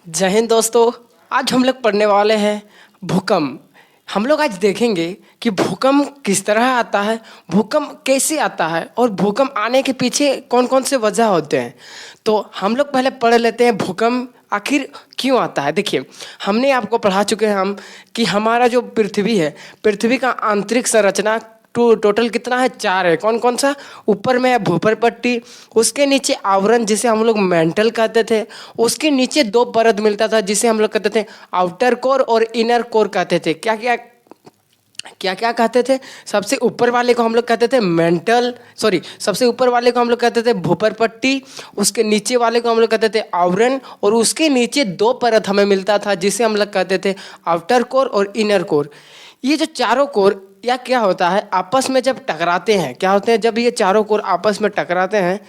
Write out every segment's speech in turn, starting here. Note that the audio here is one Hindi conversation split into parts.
जय हिंद दोस्तों। आज हम लोग पढ़ने वाले हैं भूकंप। हम लोग आज देखेंगे कि भूकंप किस तरह आता है, भूकंप कैसे आता है और भूकंप आने के पीछे कौन कौन से वजह होते हैं। तो हम लोग पहले पढ़ लेते हैं भूकंप आखिर क्यों आता है। देखिए, हमने आपको पढ़ा चुके हैं हम कि हमारा जो पृथ्वी है, पृथ्वी का आंतरिक संरचना टोटल कितना है, 4 है। कौन कौन सा? ऊपर में है भूपर पट्टी, उसके नीचे आवरण जिसे हम लोग मेंटल कहते थे, उसके नीचे 2 परत मिलता था जिसे हम लोग कहते थे आउटर कोर और इनर कोर कहते थे। क्या क्या क्या क्या कहते थे? सबसे ऊपर वाले को हम लोग कहते थे मेंटल, सॉरी, सबसे ऊपर वाले को हम लोग कहते थे भूपर पट्टी, उसके नीचे वाले को हम लोग कहते थे आवरण, और उसके नीचे 2 परत हमें मिलता था जिसे हम लोग कहते थे आउटर कोर और इनर कोर। ये जो चारों कोर या क्या होता है, आपस में जब टकराते हैं, क्या होते हैं, जब ये चारों कोर आपस में टकराते हैं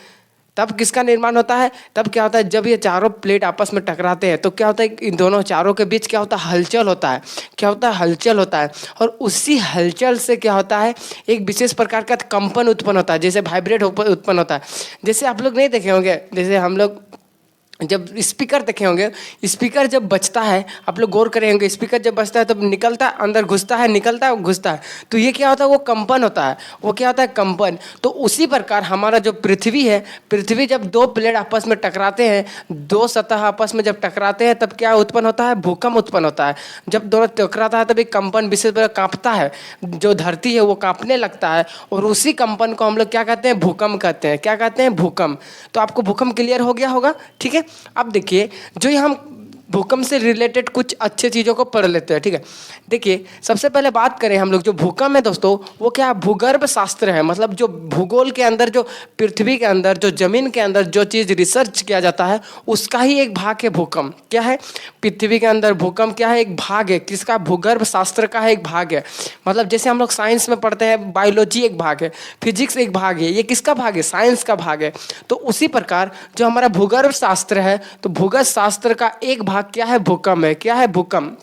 तब किसका निर्माण होता है? तब क्या होता है, जब ये चारों प्लेट आपस में टकराते हैं तो क्या होता है, इन दोनों चारों के बीच क्या होता है, हलचल होता है। क्या होता है? हलचल होता है। और उसी हलचल से क्या होता है, एक विशेष प्रकार का कंपन उत्पन्न होता है, जैसे वाइब्रेट उत्पन्न होता है। जैसे आप लोग नहीं देखे होंगे, जैसे हम लोग जब स्पीकर देखे होंगे, स्पीकर जब बजता है, आप लोग गौर करे होंगे, स्पीकर जब बजता है तब निकलता है, अंदर घुसता है, निकलता है, घुसता है। तो ये क्या होता है, वो कंपन होता है। वो क्या होता है? कंपन। तो उसी प्रकार हमारा जो पृथ्वी है, पृथ्वी जब 2 प्लेट आपस में टकराते हैं, 2 सतह आपस में जब टकराते हैं तब क्या उत्पन्न होता है? भूकंप उत्पन्न होता है। जब दोनों टकराता है तब एक कंपन विशेष प्रकार कांपता है, जो धरती है वो कांपने लगता है, और उसी कंपन को हम लोग क्या कहते हैं? भूकंप कहते हैं। क्या कहते हैं? भूकंप। तो आपको भूकंप क्लियर हो गया होगा, ठीक है। अब देखिए, जो ये हम भूकंप से रिलेटेड कुछ अच्छे चीज़ों को पढ़ लेते हैं, ठीक है। देखिए, सबसे पहले बात करें हम लोग, जो भूकंप है दोस्तों, वो क्या? भूगर्भ शास्त्र है। मतलब जो भूगोल के अंदर, जो पृथ्वी के अंदर, जो जमीन के अंदर जो चीज़ रिसर्च किया जाता है उसका ही एक भाग है भूकंप। क्या है? पृथ्वी के अंदर भूकंप क्या है? एक भाग है। किसका? भूगर्भ शास्त्र का है एक भाग है। मतलब जैसे हम लोग साइंस में पढ़ते हैं, बायोलॉजी एक भाग है, फिजिक्स एक भाग है, ये किसका भाग है? साइंस का भाग है। तो उसी प्रकार जो हमारा भूगर्भ शास्त्र है, तो भूगर्भ शास्त्र का एक भाग क्या है? भूकंप है। क्या है? भूकंप।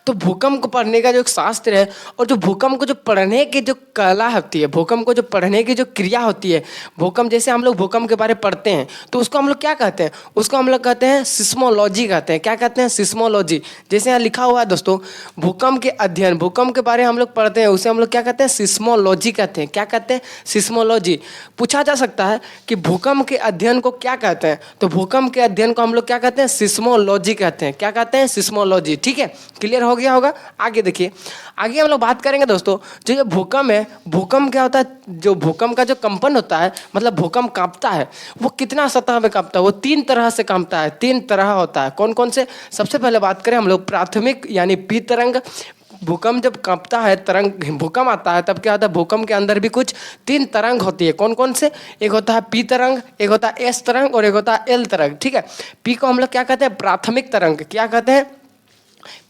तो भूकंप को पढ़ने का जो एक शास्त्र है, और जो भूकंप को जो पढ़ने की जो कला होती है, भूकंप को जो पढ़ने की जो क्रिया होती है, भूकंप जैसे हम लोग भूकंप के बारे में पढ़ते हैं तो उसको हम लोग क्या कहते हैं? उसको हम लोग कहते हैं सिस्मोलॉजी कहते हैं। क्या कहते हैं? सिस्मोलॉजी। जैसे यहाँ लिखा हुआ है दोस्तों, भूकंप के अध्ययन, भूकंप के बारे में हम लोग पढ़ते हैं, उसे हम लोग क्या कहते हैं? सिस्मोलॉजी कहते हैं। क्या कहते हैं? सिस्मोलॉजी। पूछा जा सकता है कि भूकंप के अध्ययन को क्या कहते हैं, तो भूकंप के अध्ययन को हम लोग क्या कहते हैं? सिस्मोलॉजी कहते हैं। क्या कहते हैं? सिस्मोलॉजी। ठीक है, क्लियर हो गया होगा। आगे देखिए, आगे हम लोग बात करेंगे दोस्तों, जो ये भूकंप है, भूकंप क्या होता है? जो भूकंप का जो कंपन होता है, मतलब भूकंप कांपता है, वो कितना सतह में कांपता है? वो 3 तरह से कांपता है। 3 तरह होता है। कौन कौन से? सबसे पहले बात करें हम लोग प्राथमिक यानी पी तरंग। भूकंप जब कांपता है, तरंग, भूकंप आता है, तब क्या होता है? भूकंप के अंदर भी कुछ 3 तरंग होती है। कौन कौन से? एक होता है पी तरंग, एक होता है एस तरंग, और एक होता है एल तरंग। ठीक है, पी को हम लोग क्या कहते हैं? प्राथमिक तरंग। क्या कहते हैं?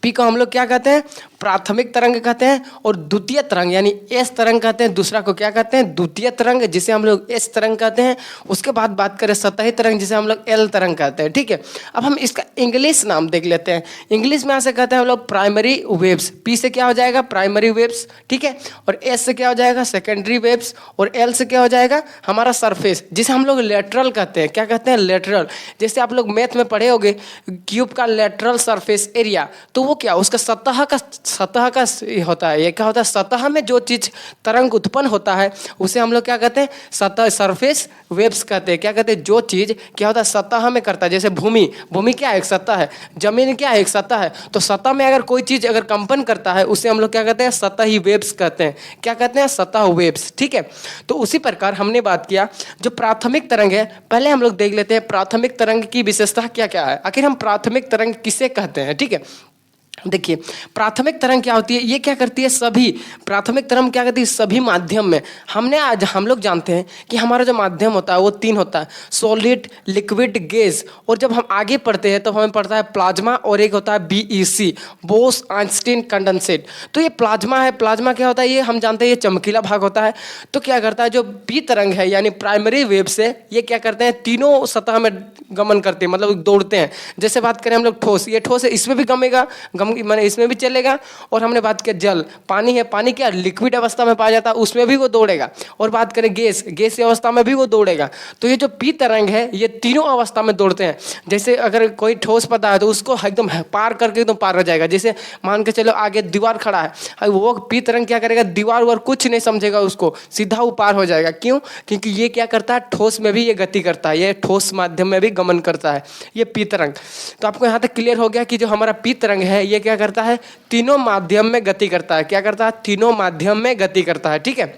पी को हम लोग क्या कहते हैं? प्राथमिक तरंग कहते हैं। और द्वितीय तरंग यानी एस तरंग कहते हैं। दूसरा को क्या कहते हैं? द्वितीय तरंग, जिसे हम लोग एस तरंग कहते हैं। उसके बाद बात करें सतही तरंग, जिसे हम लोग एल तरंग कहते हैं। ठीक है, अब हम इसका इंग्लिश नाम देख लेते हैं। इंग्लिश में ऐसे कहते हैं हम लोग प्राइमरी वेव्स। पी से क्या हो जाएगा? Primary waves. ठीक है, और एस से क्या हो जाएगा? Secondary waves. और एल से क्या हो जाएगा? हमारा सरफेस, जिसे हम लोग लेटरल कहते हैं। क्या कहते हैं? लेटरल। जैसे आप लोग मैथ में पढ़े होंगे क्यूब का लेटरल सरफेस एरिया, तो वो क्या? उसका सतह का होता है। ये क्या होता है? सतह में जो चीज तरंग उत्पन्न होता है उसे हम लोग क्या कहते हैं? सतह, सरफेस वेव्स कहते हैं। क्या कहते हैं? जो चीज क्या होता है? सतह में करता है। जैसे भूमि, भूमि क्या है? एक सतह है। जमीन क्या है? एक सतह है। तो सतह में अगर कोई चीज अगर कंपन करता है उसे हम लोग क्या कहते हैं? सतही वेव्स कहते हैं। क्या कहते हैं? सतह वेव्स। ठीक है, तो उसी प्रकार हमने बात किया जो प्राथमिक तरंग है। पहले हम लोग देख लेते हैं प्राथमिक तरंग की विशेषता क्या क्या है, आखिर हम प्राथमिक तरंग किसे कहते हैं। ठीक है, देखिए, प्राथमिक तरंग क्या होती है? ये क्या करती है? सभी प्राथमिक तरंग क्या करती है? सभी माध्यम में। हमने आज हम लोग जानते हैं कि हमारा जो माध्यम होता है वो 3 होता है, सॉलिड, लिक्विड, गैस। और जब हम आगे पढ़ते हैं तो हमें पढ़ता है प्लाज्मा, और एक होता है BEC, बोस आइंस्टीन कंडेंसेट। तो ये प्लाज्मा है। प्लाज्मा क्या होता है? ये हम जानते हैं ये चमकीला भाग होता है। तो क्या करता है, जो पी तरंग है यानी प्राइमरी वेव से, ये क्या करते हैं? तीनों सतह में गमन करते हैं, मतलब दौड़ते हैं। जैसे बात करें हम लोग ठोस, ये ठोस है, इसमें भी भूकंप माने इसमें भी चलेगा। और हमने बात किया जल, पानी है, पानी क्या लिक्विड अवस्था में पाया जाता है, उसमें भी वो दौड़ेगा। और बात करें गैस, गैस अवस्था में भी वो दौड़ेगा। तो ये जो पी तरंग है ये तीनों अवस्था में दौड़ते हैं। जैसे अगर कोई ठोस पदार्थ है तो उसको एकदम पार करके एकदम पार हो जाएगा। जैसे मान के चलो आगे दीवार खड़ा है, वो पी तरंग क्या करेगा, दीवार और कुछ नहीं समझेगा, उसको सीधा वो पार हो जाएगा। क्यों? क्योंकि ये क्या करता है, ठोस में भी ये गति करता है, ये ठोस माध्यम में भी गमन करता है, ये पी तरंग। तो आपको यहाँ तक क्लियर हो गया कि जो हमारा पी तरंग है ये क्या करता है, तीनों माध्यम में गति करता है। क्या करता है? तीनों माध्यम में गति करता है। ठीक है,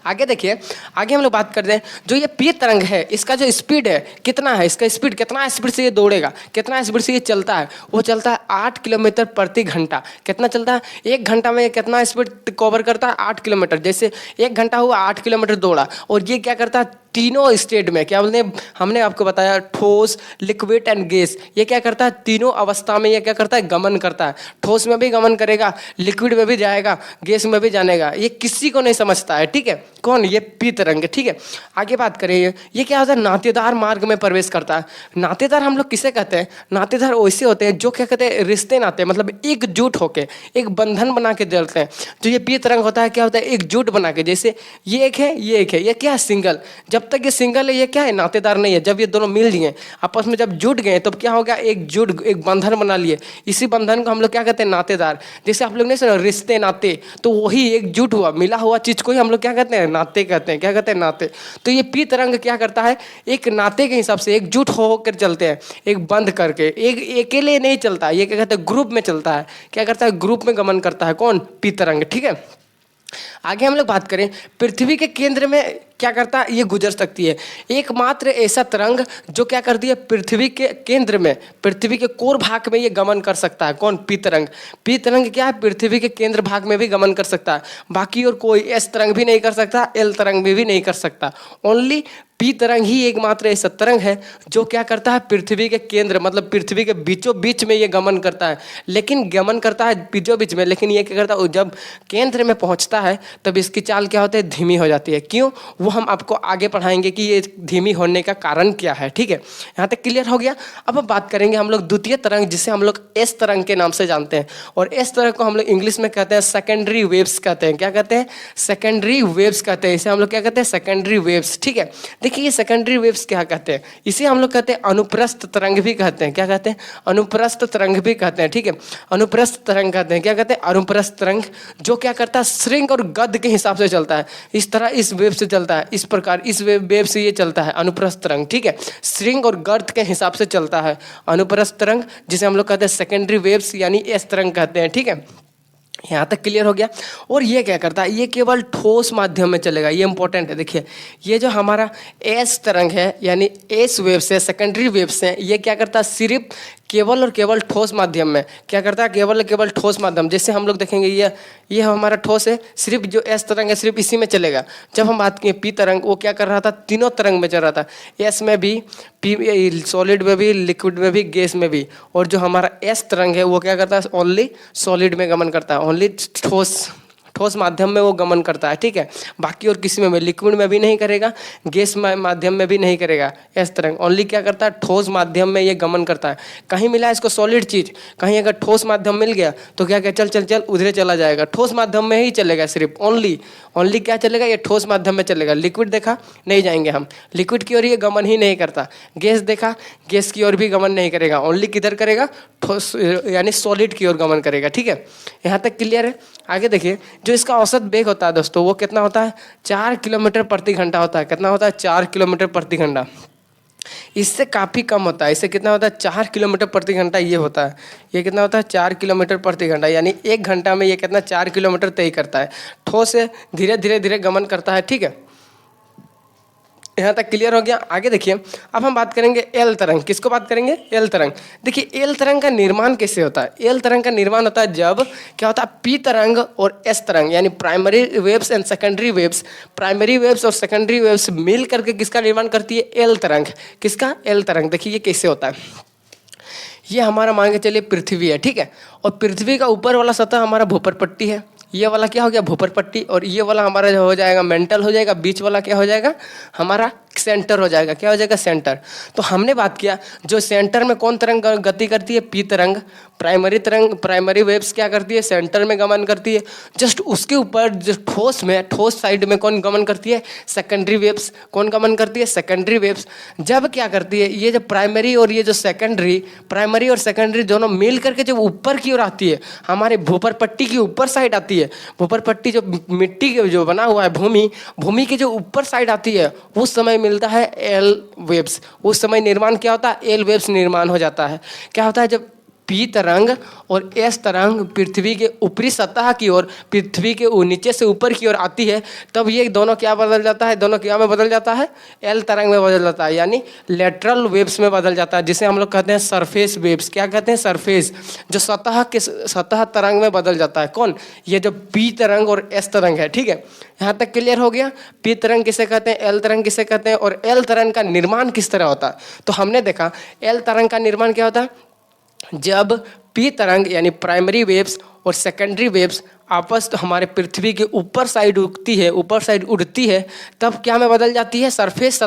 आगे देखिए, आगे हम लोग बात करते हैं जो ये पी तरंग है इसका जो स्पीड है कितना है, इसका स्पीड कितना स्पीड से ये दौड़ेगा, कितना स्पीड से ये चलता है। वो चलता है 8 किलोमीटर प्रति घंटा। कितना चलता है? 1 घंटा में ये कितना स्पीड कवर करता है, 8 किलोमीटर। जैसे 1 घंटा हुआ 8 किलोमीटर दौड़ा। और ये क्या करता है, तीनों स्टेट में, क्या बोलते हैं, हमने आपको बताया ठोस, लिक्विड एंड गैस, ये क्या करता है, तीनों अवस्था में ये क्या करता है, गमन करता है। ठोस में भी गमन करेगा, लिक्विड में भी जाएगा, गैस में भी जानेगा। ये किसी को नहीं समझता है। ठीक है, कौन? ये पी तरंग। ठीक है, आगे बात करें, ये क्या होता है, नातेदार मार्ग में प्रवेश करता है। नातेदार हम लोग किसे कहते हैं? नातेदार वैसे होते हैं जो क्या कहते हैं, रिश्ते नाते, मतलब एकजुट होके एक बंधन बना के चलते हैं। जो ये पी तरंग होता है क्या होता है, एकजुट बना के। जैसे ये एक है, ये एक है, ये क्या है, सिंगल। जब तक ये सिंगल है ये क्या है, नातेदार नहीं है। जब ये दोनों मिल लिए आपस में, जब जुट गए तब क्या हो गया, एक बंधन बना लिए। इसी बंधन को हम लोग क्या कहते हैं, नातेदार। जैसे आप लोग नहीं सुना रिश्ते नाते, तो वही एकजुट हुआ, मिला हुआ चीज को ही हम लोग क्या कहते हैं, नाते कहते हैं। क्या कहते हैं, नाते। तो ये पी तरंग क्या करता है, एक नाते के हिसाब से एकजुट होकर चलते हैं, एक बंध करके। एक अकेले नहीं चलता, ये क्या कहते हैं, ग्रुप में चलता है। क्या करता है, ग्रुप में गमन करता है। कौन? पी तरंग। ठीक है, आगे हम लोग बात करें, पृथ्वी के केंद्र में क्या करता है, ये गुजर सकती है। एकमात्र ऐसा तरंग जो क्या करती है, पृथ्वी के केंद्र में, पृथ्वी के कोर भाग में ये गमन कर सकता है। कौन? पी तरंग। पी तरंग क्या है, पृथ्वी के केंद्र भाग में भी गमन कर सकता है। बाकी और कोई एस तरंग भी नहीं कर सकता, एल तरंग भी नहीं कर सकता। ओनली पी तरंग ही एकमात्र ऐसा तरंग है जो क्या करता है, पृथ्वी के केंद्र, मतलब पृथ्वी के बीचों बीच में ये गमन करता है। लेकिन गमन करता है बीचों बीच में, लेकिन ये क्या करता है, जब केंद्र में पहुंचता है तब इसकी चाल क्या होती है, धीमी हो जाती है। क्यों? वो हम आपको आगे पढ़ाएंगे कि ये धीमी होने का कारण क्या है। ठीक है, यहाँ तक क्लियर हो गया। अब बात करेंगे हम लोग द्वितीय तरंग, जिसे हम लोग एस तरंग के नाम से जानते हैं। और एस तरंग को हम लोग इंग्लिश में कहते हैं सेकेंडरी वेव्स कहते हैं। क्या कहते हैं? सेकेंडरी वेव्स कहते हैं। इसे हम लोग क्या कहते हैं, सेकेंडरी वेव्स। ठीक है, देखिए ये सेकेंडरी वेव्स क्या कहते हैं, इसे हम लोग कहते हैं अनुप्रस्थ तरंग भी कहते हैं। क्या कहते हैं? अनुप्रस्थ तरंग भी कहते हैं। ठीक है, अनुप्रस्थ तरंग कहते हैं। क्या कहते हैं? अनुप्रस्थ तरंग, जो क्या करता है, श्रृंग और गद्य के हिसाब से चलता है। इस तरह इस वेव से चलता है, इस प्रकार इस वेव से ये चलता है, अनुप्रस्थ तरंग। ठीक है, श्रृंग और गर्त के हिसाब से चलता है अनुप्रस्थ तरंग, जिसे हम लोग कहते हैं सेकेंडरी वेव्स यानी एस तरंग कहते हैं। ठीक है, यहाँ तक क्लियर हो गया। और ये क्या करता है, ये केवल ठोस माध्यम में चलेगा। ये इंपॉर्टेंट है। देखिए, ये जो हमारा एस तरंग है यानी एस वेव्स है, सेकेंडरी वेव्स हैं, ये क्या करता है, सिर्फ केवल और केवल ठोस माध्यम में क्या करता है, केवल और केवल ठोस माध्यम। जैसे हम लोग देखेंगे ये हमारा ठोस है, सिर्फ जो एस तरंग है सिर्फ इसी में चलेगा। जब हम बात किए पी तरंग, वो क्या कर रहा था, तीनों तरंग में चल रहा था, एस में भी, पी सॉलिड में भी, लिक्विड में भी, गैस में भी। और जो हमारा एस तरंग है वो क्या करता है, ओनली सॉलिड में गमन करता है, ओनली ठोस माध्यम में वो गमन करता है। ठीक है, बाकी और किसी में लिक्विड में भी नहीं करेगा, गैस माध्यम में भी नहीं करेगा। इस तरह ओनली क्या करता है, ठोस माध्यम में ये गमन करता है। कहीं मिला इसको सॉलिड चीज, कहीं अगर ठोस माध्यम मिल गया तो क्या क्या, चल चल चल उधरे चला जाएगा, ठोस माध्यम में ही चलेगा। सिर्फ ओनली क्या चलेगा, ये ठोस माध्यम में चलेगा। लिक्विड देखा, नहीं जाएंगे हम, लिक्विड की ओर ये गमन ही नहीं करता। गैस देखा, गैस की ओर भी गमन नहीं करेगा, ओनली किधर करेगा, ठोस यानी सॉलिड की ओर गमन करेगा। ठीक है, यहाँ तक क्लियर है। आगे देखिए, जो इसका औसत वेग होता है दोस्तों, वो कितना होता है, 4 किलोमीटर प्रति घंटा होता है। कितना होता है, 4 किलोमीटर प्रति घंटा। इससे काफ़ी कम होता है। इससे कितना होता है, 4 किलोमीटर प्रति घंटा ये होता है। ये कितना होता है, 4 किलोमीटर प्रति घंटा, यानी 1 घंटा में ये कितना, 4 किलोमीटर तय करता है। ठोस से धीरे धीरे धीरे गमन करता है। ठीक है, यहाँ तक क्लियर हो गया। आगे देखिए, अब हम बात करेंगे एल तरंग। किसको बात करेंगे, एल तरंग। देखिए एल तरंग का निर्माण कैसे होता है। एल तरंग का निर्माण होता है जब क्या होता है, पी तरंग और एस तरंग यानी primary waves and secondary waves, primary waves और सेकेंडरी वेव्स मिल करके किसका निर्माण करती है, एल तरंग। किसका, एल तरंग। देखिए ये कैसे होता है, ये हमारा मान के चलिए पृथ्वी है। ठीक है, और पृथ्वी का ऊपर वाला सतह हमारा भूपर पट्टी है। ये वाला क्या हो गया, भूपर पट्टी, और ये वाला हमारा जो हो जाएगा मेंटल हो जाएगा। बीच वाला क्या हो जाएगा, हमारा सेंटर हो जाएगा। क्या हो जाएगा? सेंटर। तो हमने बात किया जो सेंटर में कौन तरंग गति करती है? पी तरंग। प्राइमरी वेव्स क्या करती है? सेंटर में गमन करती है। जस्ट उसके ऊपर जो ठोस साइड में कौन गमन करती है? Secondary waves. कौन गमन करती है? Secondary waves. जब क्या करती है, ये जो प्राइमरी और ये जो प्राइमरी और सेकेंडरी दोनों मिल करके जब ऊपर की ओर आती है, हमारे भूपर पट्टी की ऊपर साइड आती है, भूपर पट्टी जो मिट्टी के जो बना हुआ है भूमि के जो ऊपर साइड आती है, उस समय मिलता है एल वेव्स। उस समय निर्माण क्या होता है? एल वेव्स निर्माण हो जाता है। क्या होता है? जब पी तरंग और एस तरंग पृथ्वी के ऊपरी सतह की ओर, पृथ्वी के नीचे से ऊपर की ओर आती है, तब ये दोनों क्या बदल जाता है? दोनों क्या में बदल जाता है? एल तरंग में बदल जाता है, यानी लेटरल वेव्स में बदल जाता है, जिसे हम लोग कहते हैं सरफेस वेव्स। क्या कहते हैं? सरफेस। जो सतह तरंग में बदल जाता है। कौन? ये जो पी तरंग और एस तरंग है। ठीक है, यहाँ तक क्लियर हो गया? पी तरंग किसे कहते हैं, एल तरंग किसे कहते हैं, और एल तरंग का निर्माण किस तरह होता है? तो हमने देखा एल तरंग का निर्माण क्या होता है? जब पी तरंग यानी प्राइमरी वेव्स और सेकेंडरी वेव्स आपस हमारे पृथ्वी के ऊपर साइड उड़ती है, तब क्या में बदल जाती है? सरफेस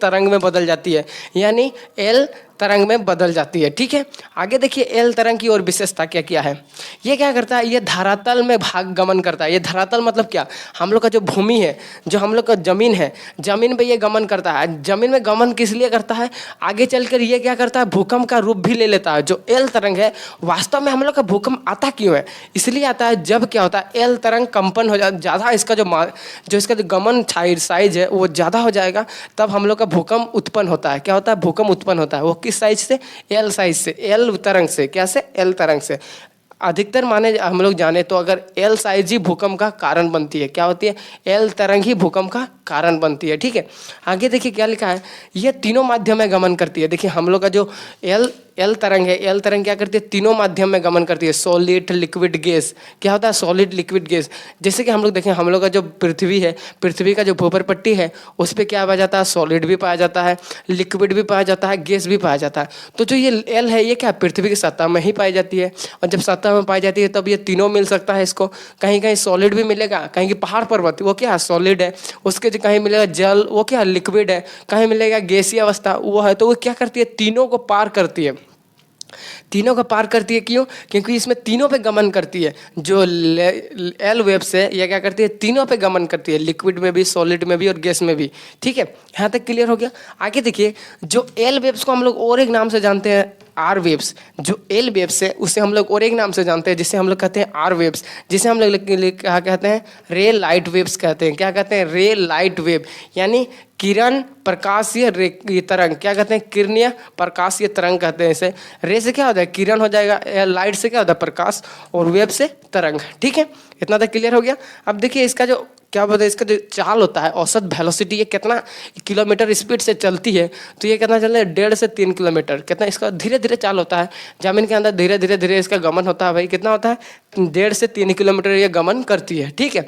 तरंग में बदल जाती है, यानी एल तरंग में बदल जाती है। ठीक है, आगे देखिए एल तरंग की और विशेषता क्या क्या है। ये क्या करता है? ये धरातल में गमन करता है। ये धरातल मतलब क्या? हम लोग का जो भूमि है, जो हम लोग का जमीन है, जमीन पे ये गमन करता है। जमीन में गमन किस लिए करता है? आगे चलकर ये क्या करता है? भूकंप का रूप भी ले लेता है। जो एल तरंग है, वास्तव में हम लोग का भूकंप आता क्यों है? इसलिए आता है जब क्या होता है? एल तरंग कंपन हो जाता, ज़्यादा इसका इसका जो गमन साइज है वो ज़्यादा हो जाएगा, तब हम लोग का भूकंप उत्पन्न होता है। क्या होता है? भूकंप उत्पन्न होता है। वो किस साइज से? एल साइज से, एल तरंग से। क्या से? एल तरंग से। अधिकतर माने हम लोग जाने तो अगर एल साइज ही भूकंप का कारण बनती है। क्या होती है? एल तरंग ही भूकंप का कारण बनती है। ठीक है, आगे देखिए क्या लिखा है। ये तीनों माध्यम में गमन करती है। देखिए हम लोग का जो एल तरंग है, एल तरंग क्या करती है? तीनों माध्यम में गमन करती है। Solid, liquid, gas. क्या होता है? Solid, liquid, gas. जैसे कि हम लोग देखें, हम लोग का जो पृथ्वी है, पृथ्वी का जो भूपर पट्टी है, उस पर क्या पाया जाता है? सॉलिड भी पाया जाता है, लिक्विड भी पाया जाता है, गैस भी पाया जाता है। तो जो ये एल है, ये क्या पृथ्वी की सतह में ही पाई जाती है, और जब सतह में पाई जाती है तब ये तीनों मिल सकता है इसको। कहीं कहीं सॉलिड भी मिलेगा, कहीं की पहाड़ पर्वत वो क्या सॉलिड है, उसके जो कहीं मिलेगा जल वो क्या लिक्विड है, कहीं मिलेगा गैसीय अवस्था वो है। तो वो क्या करती है? तीनों को पार करती है। तीनों को पार करती है। क्यों? क्योंकि इसमें तीनों पे गमन करती है। जो एल वेव्स है ये क्या करती है? तीनों पे गमन करती है, लिक्विड में भी, सॉलिड में भी और गैस में भी। ठीक है, यहाँ तक क्लियर हो गया? आगे देखिए, जो एल वेव्स को हम लोग और एक नाम से जानते हैं, आर वेव्स। जो एल वेव्स है उसे हम लोग और एक नाम से जानते हैं, जिसे हम लोग कहते हैं आर वेव्स, जिसे हम लोग क्या कहते हैं? रे लाइट वेव्स कहते हैं। क्या कहते हैं? रे लाइट वेव, यानी किरण प्रकाशीय तरंग। क्या कहते हैं? किरणीय प्रकाशीय तरंग कहते हैं इसे। रे से क्या होता है? किरण हो जाएगा, लाइट से क्या होता है? प्रकाश, और वेव से तरंग। ठीक है, इतना तक क्लियर हो गया? अब देखिए इसका जो क्या बोलते हैं, इसका जो चाल होता है, औसत वेलोसिटी, ये कितना किलोमीटर स्पीड से चलती है, तो ये कितना चल रहा है? 1.5 से 3 किलोमीटर। कितना इसका धीरे धीरे चाल होता है, जमीन के अंदर धीरे धीरे इसका गमन होता है। भाई कितना होता है? 1.5 से 3 किलोमीटर ये गमन करती है। ठीक है,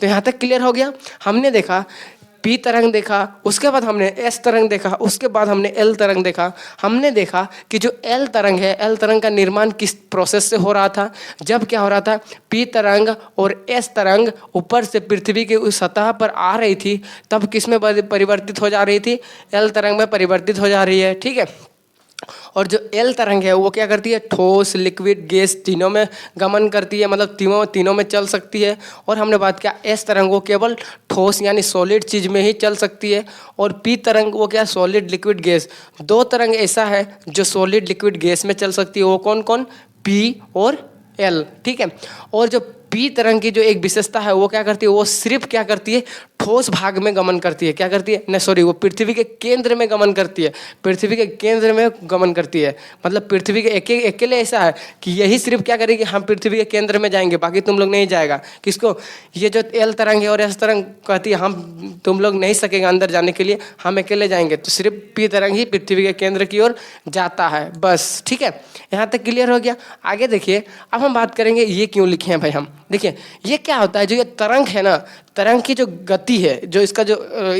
तो यहाँ तक क्लियर हो गया? हमने देखा पी तरंग देखा, उसके बाद हमने एस तरंग देखा, उसके बाद हमने एल तरंग देखा। हमने देखा कि जो एल तरंग है, एल तरंग का निर्माण किस प्रोसेस से हो रहा था? जब क्या हो रहा था? पी तरंग और एस तरंग ऊपर से पृथ्वी के उस सतह पर आ रही थी, तब किस में परिवर्तित हो जा रही थी? एल तरंग में परिवर्तित हो जा रही है। ठीक है, और जो एल तरंग है वो क्या करती है? ठोस, लिक्विड, गैस तीनों में गमन करती है, मतलब तीनों में चल सकती है। और हमने बात किया एस तरंग, वो केवल ठोस यानी सॉलिड चीज़ में ही चल सकती है। और पी तरंग वो क्या? Solid, liquid, gas. दो तरंग ऐसा है जो सॉलिड, लिक्विड, गैस में चल सकती है। वो कौन कौन? पी और एल। ठीक है, और जो पी तरंग की जो एक विशेषता है वो क्या करती है? वो सिर्फ क्या करती है? ठोस भाग में गमन करती है। क्या करती है? नहीं सॉरी, वो पृथ्वी के केंद्र में गमन करती है। पृथ्वी के केंद्र में गमन करती है, मतलब पृथ्वी के अकेले ऐसा है कि यही सिर्फ क्या करेगी? हम पृथ्वी के केंद्र में जाएंगे, बाकी तुम लोग नहीं जाएगा। किसको? ये जो एल तरंग है और एस तरंग कहती है हम तुम लोग नहीं सकेंगे अंदर जाने के लिए, हम अकेले जाएंगे। तो सिर्फ पी तरंग ही पृथ्वी के केंद्र की ओर जाता है, बस। ठीक है, यहाँ तक क्लियर हो गया? आगे देखिए, अब हम बात करेंगे ये क्यों लिखे हैं भाई हम। देखिए ये क्या होता है, जो ये तरंग है ना, तरंग की जो गति है, जो इसका जो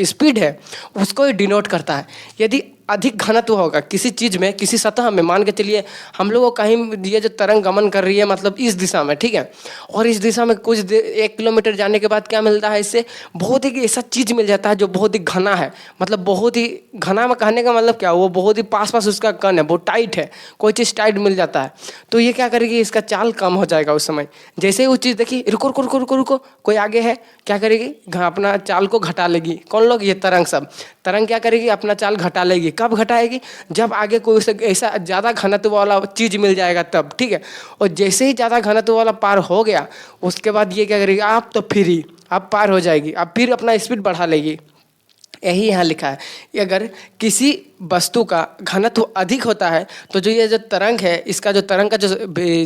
स्पीड है, उसको ये डिनोट करता है। यदि अधिक घनत्व होगा किसी चीज़ में, किसी सतह में, मान के चलिए हम लोग को कहीं ये जो तरंग गमन कर रही है मतलब इस दिशा में, ठीक है, और इस दिशा में कुछ 1 किलोमीटर जाने के बाद क्या मिलता है, इससे बहुत ही ऐसा चीज़ मिल जाता है जो बहुत ही घना है, मतलब बहुत ही घना में कहने का मतलब क्या, वो बहुत ही पास पास उसका कण है, बहुत टाइट है, कोई चीज़ टाइट मिल जाता है, तो ये क्या करेगी, इसका चाल कम हो जाएगा उस समय। जैसे ही वो चीज़ देखी, रुको रुको रुको रुको रुको, कोई आगे है, क्या करेगी, अपना चाल को घटा लेगी। कौन लोग, ये तरंग सब, तरंग क्या करेगी, अपना चाल घटा लेगी। कब घटाएगी, जब आगे कोई ऐसा ज़्यादा घनत्व वाला चीज़ मिल जाएगा तब, ठीक है। और जैसे ही ज़्यादा घनत्व वाला पार हो गया, उसके बाद ये क्या करेगी, आप तो फ्री, आप पार हो जाएगी, आप फिर अपना स्पीड बढ़ा लेगी। यही यहाँ लिखा है कि अगर किसी वस्तु का घनत्व अधिक होता है तो जो ये जो तरंग है, इसका जो तरंग का जो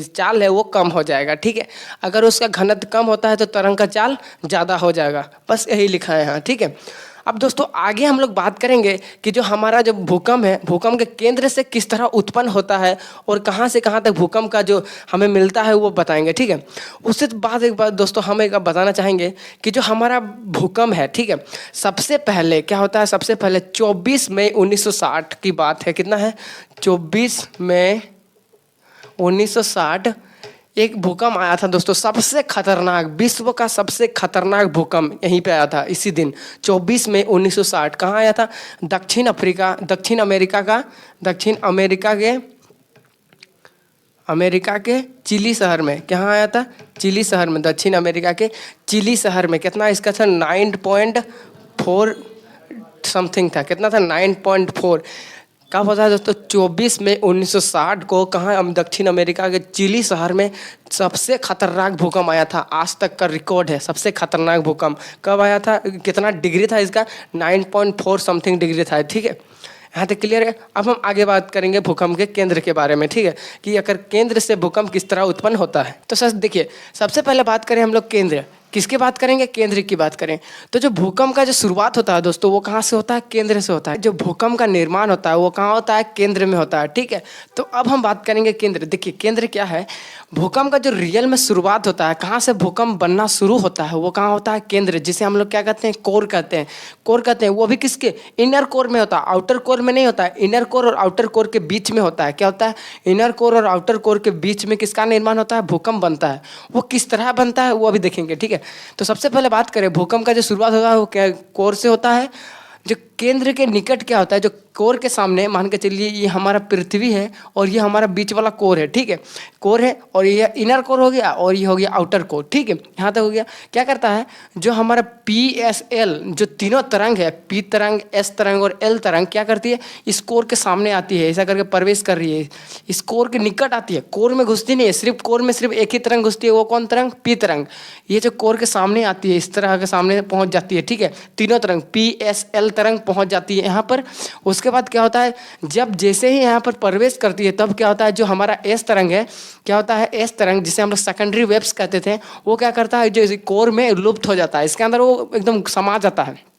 चाल है वो कम हो जाएगा, ठीक है। अगर उसका घनत्व कम होता है तो तरंग का चाल ज़्यादा हो जाएगा, बस यही लिखा है यहाँ, ठीक है। अब दोस्तों आगे हम लोग बात करेंगे कि जो हमारा जो भूकंप है, भूकंप के केंद्र से किस तरह उत्पन्न होता है और कहाँ से कहाँ तक भूकंप का जो हमें मिलता है वो बताएंगे, ठीक है। उससे बाद एक बात दोस्तों हम एक बताना चाहेंगे कि जो हमारा भूकंप है, ठीक है, सबसे पहले क्या होता है, सबसे पहले 24 मई 1960 की बात है। कितना है, 24 मई 1960 एक भूकंप आया था दोस्तों, सबसे खतरनाक, विश्व का सबसे खतरनाक भूकंप यहीं पे आया था इसी दिन 24 मई 1960। कहाँ आया था, दक्षिण अमेरिका के चिली शहर में। कहाँ आया था, चिली शहर में, दक्षिण अमेरिका के चिली शहर में। कितना इसका था, 9.4 समथिंग था। कितना था, 9.4। कब होता है दोस्तों, 24 मई 1960 को। कहाँ, दक्षिण अमेरिका के चिली शहर में सबसे खतरनाक भूकंप आया था, आज तक का रिकॉर्ड है सबसे खतरनाक भूकंप। कब आया था, कितना डिग्री था इसका, 9.4 समथिंग डिग्री था, ठीक है। यहाँ तक क्लियर है। अब हम आगे बात करेंगे भूकंप के केंद्र के बारे में, ठीक है, कि अगर केंद्र से भूकंप किस तरह उत्पन्न होता है। तो सर देखिए, सबसे पहले बात करें हम लोग केंद्र, किसकी बात करेंगे, केंद्र की बात करें। तो जो भूकंप का जो शुरुआत होता है दोस्तों, वो कहाँ से होता है, केंद्र से होता है। जो भूकंप का निर्माण होता है वो कहाँ होता है, केंद्र में होता है, ठीक है। तो अब हम बात करेंगे केंद्र। देखिए केंद्र क्या है, भूकंप का जो रियल में शुरुआत होता है, कहाँ से भूकंप बनना शुरू होता है, वो कहाँ होता है, केंद्र, जिसे हम लोग क्या कहते हैं, कोर कहते हैं। कोर कहते हैं, वो भी किसके, इनर कोर में होता है, आउटर कोर में नहीं होता है। इनर कोर और आउटर कोर के बीच में होता है। क्या होता है, इनर कोर और आउटर कोर के बीच में किसका निर्माण होता है, भूकंप बनता है। वो किस तरह बनता है वो अभी देखेंगे, ठीक है। तो सबसे पहले बात करें भूकंप का जो शुरुआत होता है वो क्या, कोर से होता है। जो केंद्र के निकट क्या होता है, जो कोर के सामने मान के चलिए ये हमारा पृथ्वी है और ये हमारा बीच वाला कोर है, ठीक है, कोर है, और ये इनर कोर हो गया और ये हो गया आउटर कोर, ठीक है। यहाँ तक हो गया। क्या करता है, जो हमारा PSL जो तीनों तरंग है, P तरंग, S तरंग और L तरंग, क्या करती है, इस कोर के सामने आती है, ऐसा करके प्रवेश कर रही है, इस कोर के निकट आती है, कोर में घुसती नहीं है, सिर्फ कोर में सिर्फ एक ही तरंग घुसती है। वो कौन तरंग, P तरंग। ये जो कोर के सामने आती है, इस तरह के सामने पहुंच जाती है, ठीक है। तीनों तरंग PSL तरंग पहुंच जाती है यहाँ पर। उसके बाद क्या होता है, जब जैसे ही यहाँ पर प्रवेश करती है तब क्या होता है, जो हमारा एस तरंग है, क्या होता है, एस तरंग जिसे हम लोग सेकेंडरी वेव्स कहते थे, वो क्या करता है, जो कोर में लुप्त हो जाता है, इसके अंदर वो एकदम समा जाता है।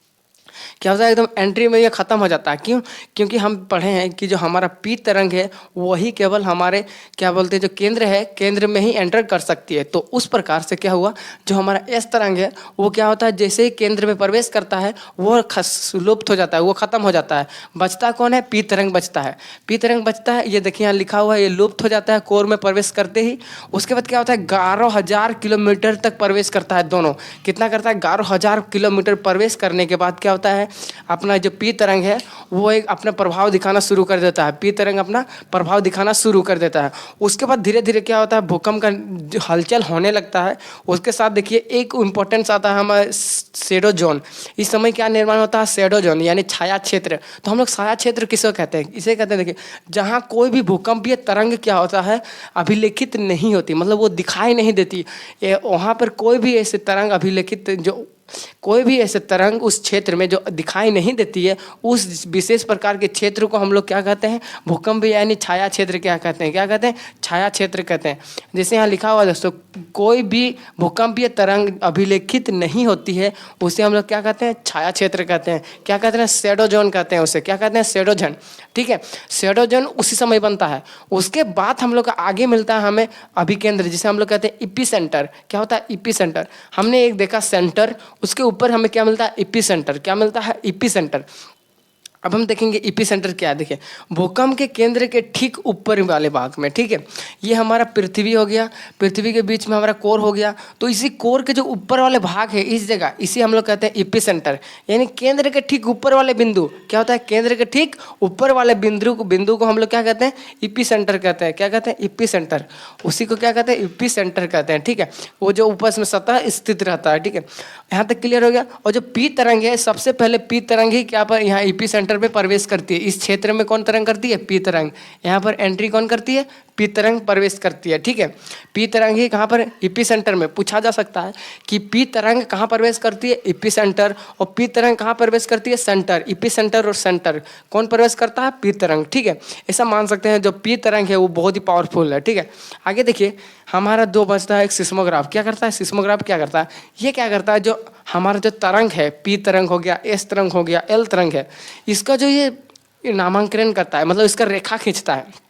क्या होता है, एकदम एंट्री में ये खत्म हो जाता है। क्यों, क्योंकि हम पढ़े हैं कि जो हमारा P तरंग है वही केवल हमारे क्या बोलते हैं, जो केंद्र है, केंद्र में ही एंटर कर सकती है। तो उस प्रकार से क्या हुआ, जो हमारा S तरंग है वो क्या होता है, जैसे ही केंद्र में प्रवेश करता है वो लुप्त हो जाता है, वो खत्म हो जाता है। बचता कौन है, P तरंग बचता है। P तरंग बचता है, ये देखिए यहाँ लिखा हुआ है, ये लुप्त हो जाता है कोर में प्रवेश करते ही। उसके बाद क्या होता है, 11,000 किलोमीटर तक प्रवेश करता है दोनों। कितना करता है, 11,000 किलोमीटर प्रवेश करने के बाद क्या होता है, अपना जो P तरंग है वो एक अपना प्रभाव दिखाना शुरू कर देता है। P तरंग अपना प्रभाव दिखाना शुरू कर देता है। उसके बाद धीरे धीरे क्या होता है, भूकंप का हलचल होने लगता है। उसके साथ देखिए एक इम्पोर्टेंस आता है हमारा शैडो जोन। इस समय क्या निर्माण होता है, शैडो जोन यानी छाया क्षेत्र। तो हम लोग छाया क्षेत्र किसको कहते हैं, इसे कहते हैं, देखिए जहाँ कोई भी भूकंपीय तरंग क्या होता है, अभिलेखित नहीं होती, मतलब वो दिखाई नहीं देती। वहाँ पर कोई भी ऐसे तरंग अभिलेखित, जो कोई भी ऐसे तरंग उस क्षेत्र में जो दिखाई नहीं देती है, उस विशेष प्रकार के क्षेत्र को हम लोग क्या कहते हैं, भूकंप यानी छाया क्षेत्र क्या कहते हैं, क्या कहते हैं, छाया क्षेत्र कहते हैं। जैसे यहाँ लिखा हुआ दोस्तों, कोई भी भूकंपीय तरंग अभिलेखित नहीं होती है, उसे हम लोग क्या कहते हैं, छाया क्षेत्र कहते हैं। क्या कहते हैं, शैडो जोन कहते हैं उसे। क्या कहते हैं, शैडो जोन, ठीक है। शैडो जोन उसी समय बनता है। उसके बाद हम लोग का आगे मिलता है हमें अभिकेंद्र, जिसे हम लोग कहते हैं इपी सेंटर। क्या होता है, इपी सेंटर। हमने एक देखा सेंटर, उसके ऊपर हमें क्या मिलता है, इपी सेंटर। क्या मिलता है, इपी सेंटर। अब हम देखेंगे इपी सेंटर क्या है। देखिए भूकंप के केंद्र के ठीक ऊपर वाले भाग में, ठीक है, ये हमारा पृथ्वी हो गया, पृथ्वी के बीच में हमारा कोर हो गया, तो इसी कोर के जो ऊपर वाले भाग है इस जगह, इसी हम लोग कहते हैं इपी सेंटर, यानी केंद्र के ठीक ऊपर वाले बिंदु। क्या होता है? केंद्र के ठीक ऊपर वाले बिंदु को हम लोग क्या कहते हैं? इपी सेंटर कहते हैं। क्या कहते हैं? EP centre. उसी को क्या कहते हैं? इपी सेंटर कहते हैं, ठीक है। वो जो ऊपर में सतह स्थित रहता है, ठीक है। यहाँ तक क्लियर हो गया। और जो पी तरंग है, सबसे पहले पी तरंग ही क्या पर यहाँ इपी सेंटर में प्रवेश करती है। इस क्षेत्र में कौन तरंग करती है? पी तरंग। यहाँ पर एंट्री कौन करती है? पी तरंग प्रवेश करती है, ठीक है। पी तरंग ही कहाँ पर? इपी सेंटर में। पूछा जा सकता है कि पी तरंग कहाँ प्रवेश करती है? EP centre. और पी तरंग कहाँ प्रवेश करती है? सेंटर। इपी सेंटर और सेंटर कौन प्रवेश करता है? पी तरंग, ठीक है। ऐसा मान सकते हैं जो पी तरंग है वो बहुत ही पावरफुल है, ठीक है। आगे देखिए हमारा दो बचता है एक सिस्मोग्राफ। क्या करता है? सिस्मोग्राफ क्या करता है? ये क्या करता है, जो हमारा जो तरंग है, पी तरंग हो गया, एस तरंग हो गया, एल तरंग है, इसका जो ये नामांकन करता है, मतलब इसका रेखा खींचता है।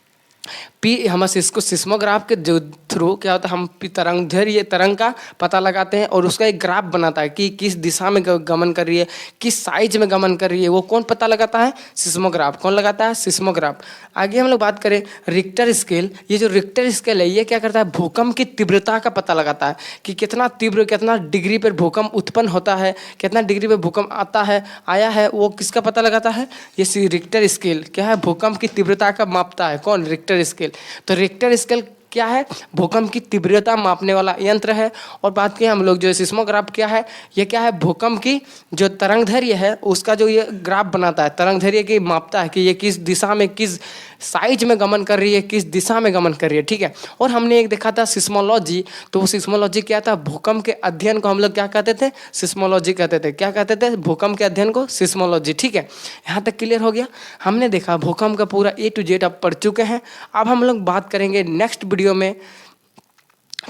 पी हम इसको सिस्मोग्राफ के जो थ्रू क्या होता है, हम तरंग दैर्घ्य तरंग का पता लगाते हैं और उसका एक ग्राफ बनाता है कि किस दिशा में गमन कर रही है, किस साइज में गमन कर रही है, वो कौन पता लगाता है? सिस्मोग्राफ। कौन लगाता है? सिस्मोग्राफ। आगे हम लोग बात करें रिक्टर स्केल। ये जो रिक्टर स्केल है ये क्या करता है? भूकंप की तीव्रता का पता लगाता है कि कितना तीव्र, कितना डिग्री पर भूकंप उत्पन्न होता है, कितना डिग्री पर भूकंप आता है, आया है, वो किसका पता लगाता है? ये रिक्टर स्केल क्या है? भूकंप की तीव्रता का मापता है। कौन? Richter scale. तो रिक्टर स्केल क्या है? भूकंप की तीव्रता मापने वाला यंत्र है। और बात करें हम लोग जो सिस्मोग्राफ क्या है, ये क्या है? भूकंप की जो तरंग दैर्घ्य है उसका जो ये ग्राफ बनाता है, तरंग दैर्घ्य की मापता है कि ये किस दिशा में, किस साइज में गमन कर रही है, किस दिशा में गमन कर रही है, ठीक है। और हमने एक देखा था सिस्मोलॉजी, तो वो सिस्मोलॉजी क्या था? भूकंप के अध्ययन को हम लोग क्या कहते थे? सिस्मोलॉजी कहते थे। क्या कहते थे? भूकंप के अध्ययन को सिस्मोलॉजी, ठीक है। यहाँ तक क्लियर हो गया। हमने देखा भूकंप का पूरा A to Z अब पढ़ चुके हैं। अब हम लोग बात करेंगे नेक्स्ट वीडियो में।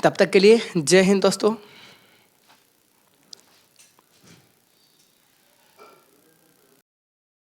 तब तक के लिए जय हिंद दोस्तों।